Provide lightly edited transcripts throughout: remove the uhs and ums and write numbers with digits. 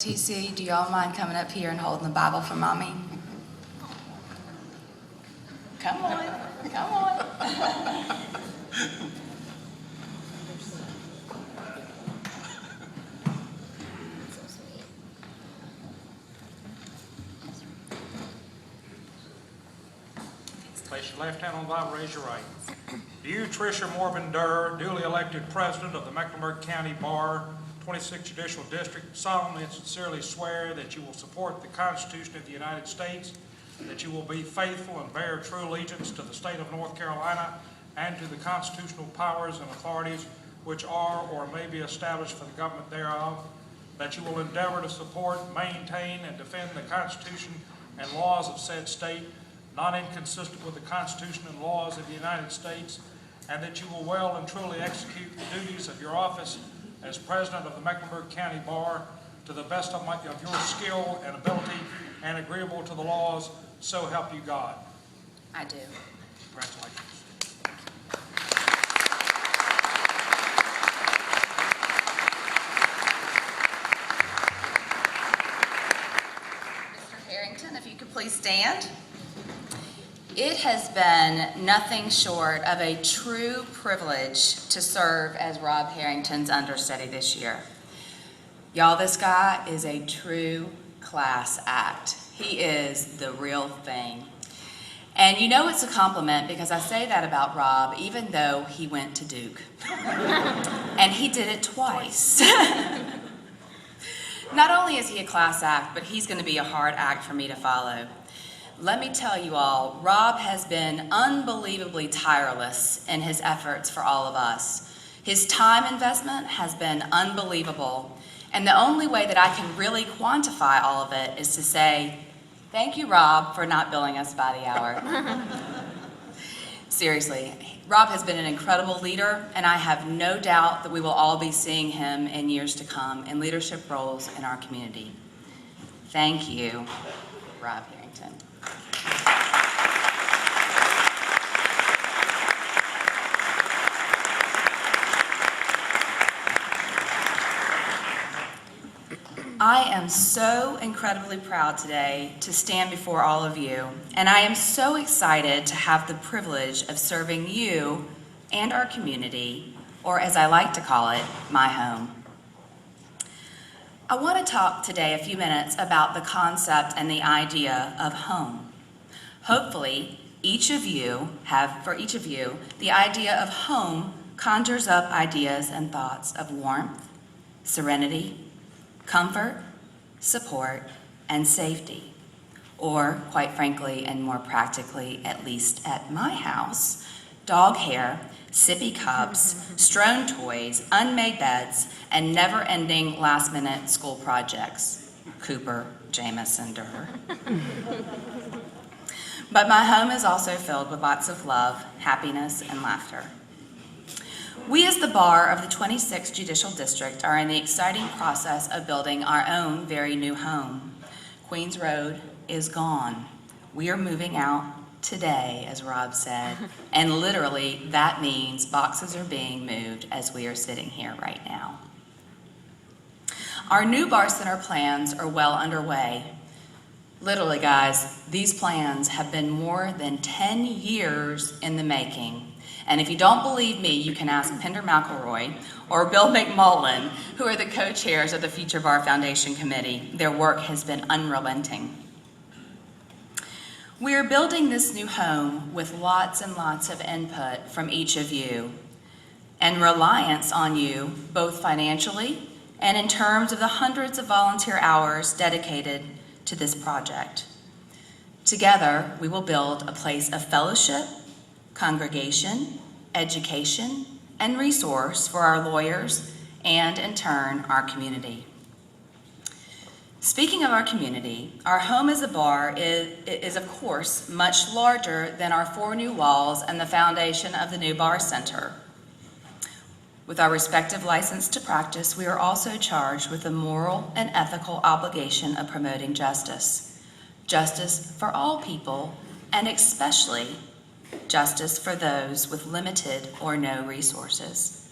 TC, do y'all mind coming up here and holding the Bible for Mommy? Come on, come on. Place your left hand on the Bible, raise your right. Do you, Tricia Morbin Derr, duly elected President of the Mecklenburg County Bar, 26th Judicial District, solemnly and sincerely swear that you will support the Constitution of the United States, and that you will be faithful and bear true allegiance to the state of North Carolina and to the constitutional powers and authorities which are or may be established for the government thereof, that you will endeavor to support, maintain, and defend the Constitution and laws of said state, not inconsistent with the Constitution and laws of the United States, and that you will well and truly execute the duties of your office as President of the Mecklenburg County Bar to the best of your skill and ability and agreeable to the laws, so help you God. I do. Congratulations. Mr. Harrington, if you could please stand. It has been nothing short of a true privilege to serve as Rob Harrington's understudy this year. Y'all, this guy is a true class act. He is the real thing. And you know it's a compliment because I say that about Rob even though he went to Duke. And he did it twice. Not only is he a class act, but he's going to be a hard act for me to follow. Let me tell you all, Rob has been unbelievably tireless in his efforts for all of us. His time investment has been unbelievable, and the only way that I can really quantify all of it is to say, thank you, Rob, for not billing us by the hour. Seriously, Rob has been an incredible leader, and I have no doubt that we will all be seeing him in years to come in leadership roles in our community. Thank you, Rob Harrington. I am so incredibly proud today to stand before all of you, and I am so excited to have the privilege of serving you and our community, or as I like to call it, my home. I want to talk today a few minutes about the concept and the idea of home. Hopefully, for each of you, the idea of home conjures up ideas and thoughts of warmth, serenity, comfort, support, and safety. Or, quite frankly, and more practically, at least at my house, dog hair, sippy cups, strewn toys, unmade beds, and never-ending last-minute school projects. Cooper, Jameson, Derr. But my home is also filled with lots of love, happiness, and laughter. We as the Bar of the 26th Judicial District are in the exciting process of building our own very new home. Queens Road is gone. We are moving out today, as Rob said, and literally that means boxes are being moved as we are sitting here right now. Our new Bar Center plans are well underway. Literally, guys, these plans have been more than 10 years in the making. And if you don't believe me, you can ask Pender McElroy or Bill McMullen, who are the co-chairs of the Future Bar Foundation Committee. Their work has been unrelenting. We are building this new home with lots and lots of input from each of you and reliance on you, both financially and in terms of the hundreds of volunteer hours dedicated to this project. Together, we will build a place of fellowship, congregation, education, and resource for our lawyers and, in turn, our community. Speaking of our community, our home as a bar is of course much larger than our 4 new walls and the foundation of the new Bar Center. With our respective license to practice, we are also charged with the moral and ethical obligation of promoting justice. Justice for all people, and especially justice for those with limited or no resources.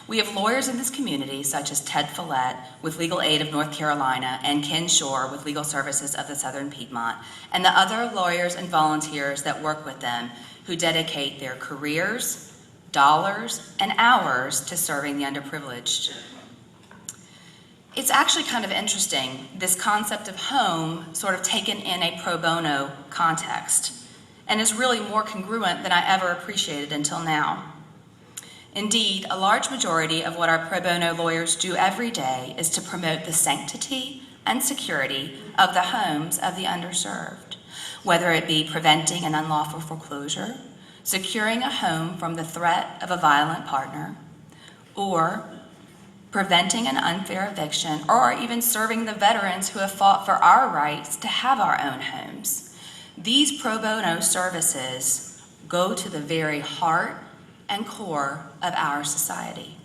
We have lawyers in this community, such as Ted Follett with Legal Aid of North Carolina and Ken Shore with Legal Services of the Southern Piedmont, and the other lawyers and volunteers that work with them who dedicate their careers, dollars, and hours to serving the underprivileged. It's actually kind of interesting, this concept of home sort of taken in a pro bono context, and is really more congruent than I ever appreciated until now. Indeed, a large majority of what our pro bono lawyers do every day is to promote the sanctity and security of the homes of the underserved, whether it be preventing an unlawful foreclosure, securing a home from the threat of a violent partner, or preventing an unfair eviction, or even serving the veterans who have fought for our rights to have our own homes. These pro bono services go to the very heart and core of our society.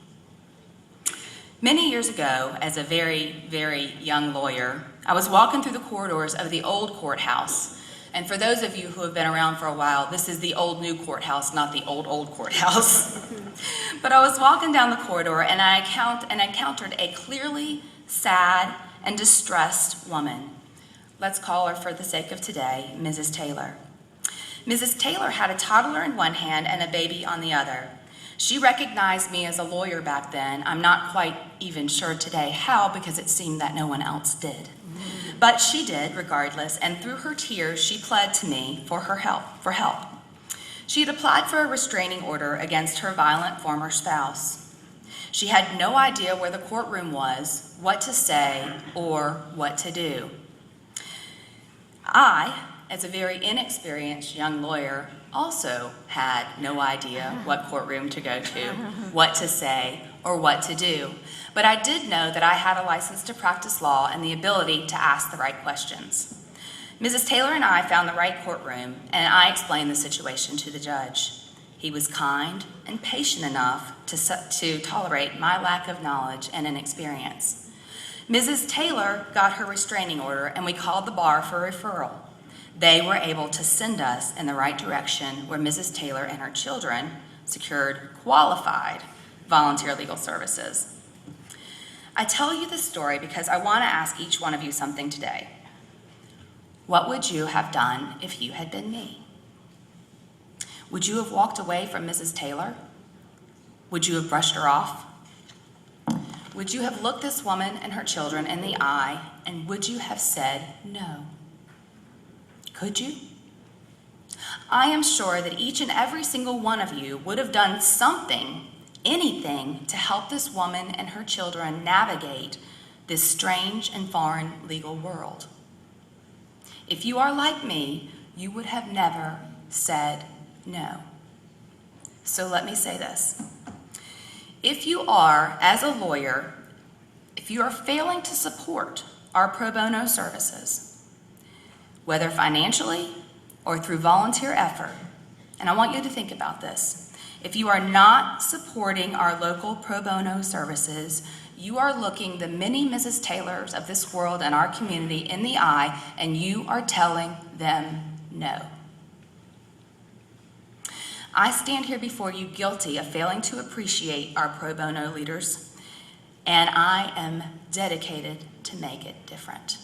Many years ago, as a very, very young lawyer, I was walking through the corridors of the old courthouse. And for those of you who have been around for a while, this is the old new courthouse, not the old courthouse. But I was walking down the corridor and I encountered a clearly sad and distressed woman. Let's call her, for the sake of today, Mrs. Taylor. Mrs. Taylor had a toddler in one hand and a baby on the other. She recognized me as a lawyer back then. I'm not quite even sure today how, because it seemed that no one else did. But she did, regardless, and through her tears, she pled to me for help. She had applied for a restraining order against her violent former spouse. She had no idea where the courtroom was, what to say, or what to do. I, as a very inexperienced young lawyer, also had no idea what courtroom to go to, what to say, or what to do. But I did know that I had a license to practice law and the ability to ask the right questions. Mrs. Taylor and I found the right courtroom, and I explained the situation to the judge. He was kind and patient enough to tolerate my lack of knowledge and inexperience. Mrs. Taylor got her restraining order, and we called the bar for referral. They were able to send us in the right direction, where Mrs. Taylor and her children secured qualified volunteer legal services. I tell you this story because I want to ask each one of you something today. What would you have done if you had been me? Would you have walked away from Mrs. Taylor? Would you have brushed her off? Would you have looked this woman and her children in the eye, and would you have said no? Could you? I am sure that each and every single one of you would have done something, anything, to help this woman and her children navigate this strange and foreign legal world. If you are like me, you would have never said no. So let me say this. If you are, as a lawyer, if you are failing to support our pro bono services, whether financially or through volunteer effort, and I want you to think about this. If you are not supporting our local pro bono services, you are looking the many Mrs. Taylors of this world and our community in the eye, and you are telling them no. I stand here before you guilty of failing to appreciate our pro bono leaders, and I am dedicated to make it different.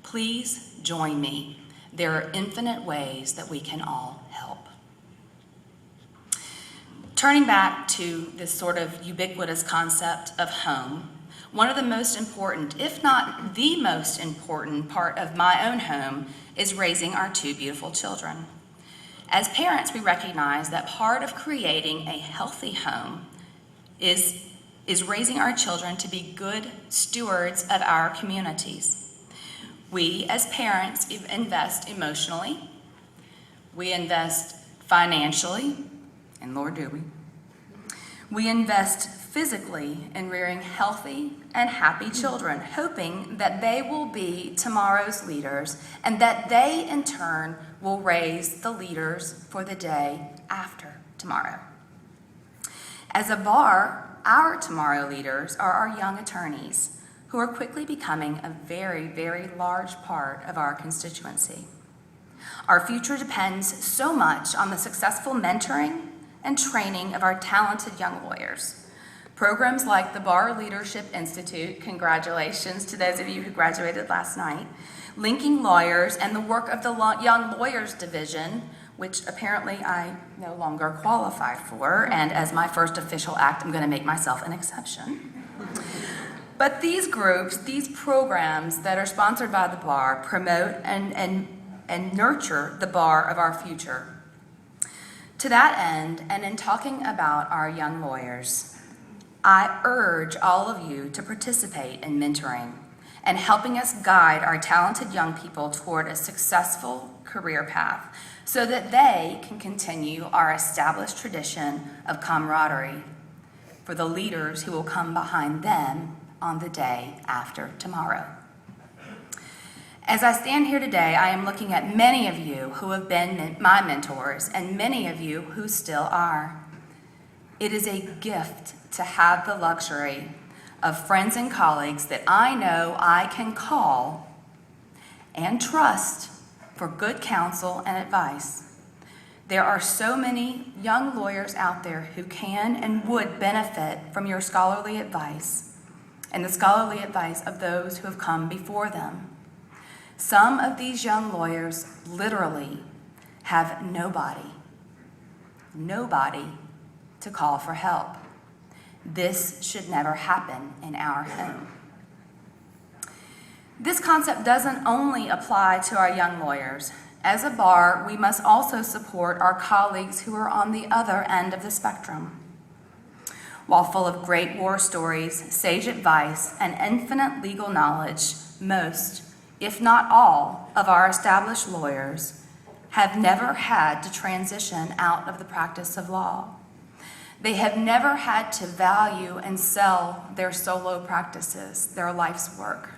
Please join me. There are infinite ways that we can all help. Turning back to this sort of ubiquitous concept of home, one of the most important, if not the most important part of my own home is raising our two beautiful children. As parents, we recognize that part of creating a healthy home is raising our children to be good stewards of our communities. We, as parents, invest emotionally, we invest financially, and Lord do we. We invest physically in rearing healthy and happy children, hoping that they will be tomorrow's leaders and that they, in turn, will raise the leaders for the day after tomorrow. As a bar, our tomorrow leaders are our young attorneys, who are quickly becoming a very, very large part of our constituency. Our future depends so much on the successful mentoring and training of our talented young lawyers. Programs like the Bar Leadership Institute, congratulations to those of you who graduated last night, linking lawyers, and the work of the Young Lawyers Division, which apparently I no longer qualify for, and as my first official act, I'm going to make myself an exception. But these groups, these programs that are sponsored by the bar promote and nurture the bar of our future. To that end, and in talking about our young lawyers, I urge all of you to participate in mentoring and helping us guide our talented young people toward a successful career path so that they can continue our established tradition of camaraderie for the leaders who will come behind them on the day after tomorrow. As I stand here today, I am looking at many of you who have been my mentors and many of you who still are. It is a gift to have the luxury of friends and colleagues that I know I can call and trust for good counsel and advice. There are so many young lawyers out there who can and would benefit from your scholarly advice and the scholarly advice of those who have come before them. Some of these young lawyers literally have nobody to call for help. This should never happen in our home. This concept doesn't only apply to our young lawyers. As a bar, we must also support our colleagues who are on the other end of the spectrum. While full of great war stories, sage advice, and infinite legal knowledge, most, if not all, of our established lawyers have never had to transition out of the practice of law. They have never had to value and sell their solo practices, their life's work.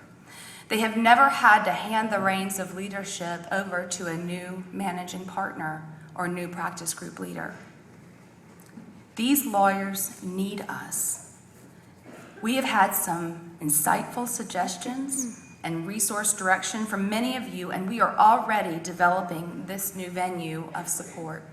They have never had to hand the reins of leadership over to a new managing partner or new practice group leader. These lawyers need us. We have had some insightful suggestions and resource direction from many of you, and we are already developing this new venue of support.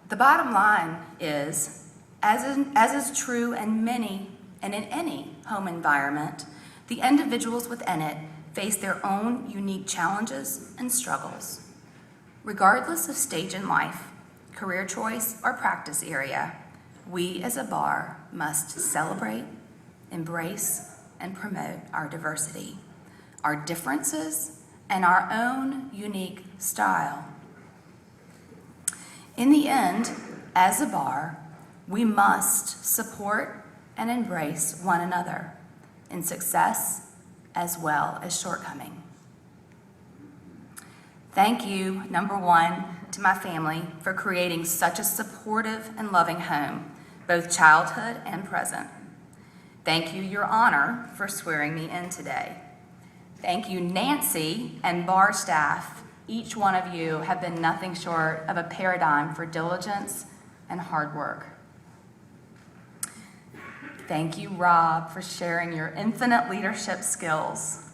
The bottom line is, as is true in any home environment, the individuals within it face their own unique challenges and struggles. Regardless of stage in life, career choice, or practice area, we as a bar must celebrate, embrace, and promote our diversity, our differences, and our own unique style. In the end, as a bar, we must support and embrace one another in success as well as shortcoming. Thank you, number one, to my family for creating such a supportive and loving home, both childhood and present. Thank you, Your Honor, for swearing me in today. Thank you, Nancy and bar staff. Each one of you have been nothing short of a paradigm for diligence and hard work. Thank you, Rob, for sharing your infinite leadership skills.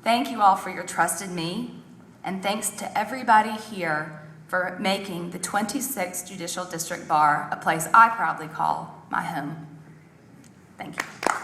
Thank you all for your trust in me, and thanks to everybody here for making the 26th Judicial District Bar a place I proudly call my home. Thank you.